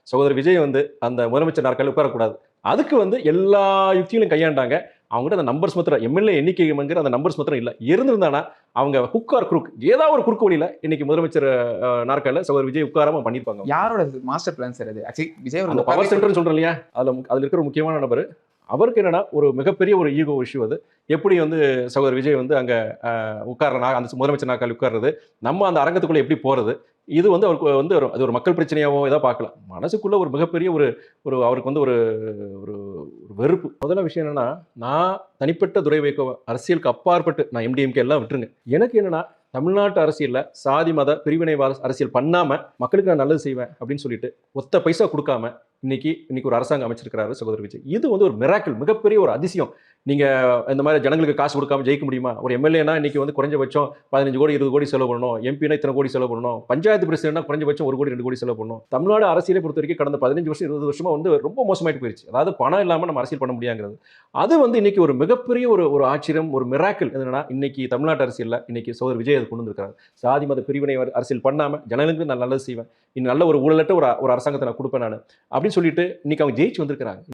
சகோதரர் விஜய் வந்து அந்த முதலமைச்சர் நாற்காலில் உட்காரக்கூடாது. அதுக்கு வந்து எல்லா யுக்திகளையும் கையாண்டாங்க. அவங்ககிட்ட அந்த நம்பர்ஸ் மாத்திரம் எம்எல்ஏ எண்ணிக்கைங்கிற அந்த நம்பர்ஸ் மாத்திரம் இல்ல. இருந்திருந்தானா அவங்க ஹுக் ஆர் குரூக் ஏதாவது ஒரு குறுக்கு வழியில இன்னைக்கு முதலமைச்சர் நாற்காலில் சகோதரர் விஜய் உட்காராம பண்ணிருப்பாங்க. யாரோட மாஸ்டர் பிளான் சார் அது? ஆக்சுவலி விஜய் அந்த பவர் சென்டர்னு சொல்றேன் இல்லையா, அதுல இருக்கிற முக்கியமான நபர். அவருக்கு என்னன்னா ஒரு மிகப்பெரிய ஒரு ஈகோ இஷ்யூ அது. எப்படி வந்து சகோதரர் விஜய் வந்து அங்க உட்கார்ற அந்த முதலமைச்சர் நாற்காலி உட்கார்றது, நம்ம அந்த அரங்கத்துக்குள்ள எப்படி போறது, இது வந்து அவருக்கு வந்து அது ஒரு மக்கள் பிரச்சனையாவோ ஏதோ பார்க்கலாம். மனசுக்குள்ள ஒரு மிகப்பெரிய ஒரு ஒரு அவருக்கு வந்து ஒரு ஒரு வெறுப்பு. முதல்ல விஷயம் என்னன்னா, நான் தனிப்பட்ட துரை வைகோ அரசியலுக்கு அப்பாற்பட்டு நான் எம்டிஎம்கே எல்லாம் விட்டுருங்க. எனக்கு என்னன்னா தமிழ்நாட்டு அரசியல்ல சாதி மத பிரிவினைவாத அரசியல் பண்ணாம மக்களுக்கு நான் நல்லது செய்வேன் அப்படின்னு சொல்லிட்டு ஒத்த பைசா கொடுக்காம இன்னைக்கு ஒரு அரசாங்கம் அமைச்சிருக்கிறாரு சகோதரர் விஜய். இது வந்து ஒரு மிராக்கிள், மிகப்பெரிய ஒரு அதிசயம். நீங்க இந்த மாதிரி ஜனங்களுக்கு காசு கொடுக்காம ஜெயிக்க முடியுமா? ஒரு எம்எல்ஏனா இன்னைக்கு வந்து குறைஞ்சபட்சம் 15 கோடி 20 கோடி செலவு பண்ணணும். எம்பினா இத்தனை கோடி செலவு பண்ணணும். பஞ்சாயத்து பிரசிடென்ட்னா குறைஞ்சபட்சம் 1 கோடி 2 கோடி செலவு பண்ணணும். தமிழ்நாடு அரசியலை பொறுத்த வரைக்கும் கடந்த 15 வருஷம் 20 வருஷமா வந்து ரொம்ப மோசமாயிட்டு போயிருச்சு. அதாவது பணம் இல்லாம நம்ம அரசியல் பண்ண முடியாங்கிறது. அது வந்து இன்னைக்கு ஒரு மிகப்பெரிய ஒரு ஆச்சரியம், ஒரு மிராக்கிள். என்னன்னா இன்னைக்கு தமிழ்நாட்டு அரசியல்ல இன்னைக்கு சகோதரர் விஜய் அது கொண்டு வந்திருக்காரு. சாதி மத பிரிவினை அரசியல் பண்ணாம ஜனங்களுக்கு நான் நல்லது செய்வேன், இன்னும் நல்ல ஒரு ஊழலற்ற ஒரு அரசாங்கத்தை நான் கொடுப்பேன் நான் அப்படின்னு சொல்லிட்டு இன்னைக்கு அவங்க ஜெயிச்சு வந்திருக்கிறாங்க.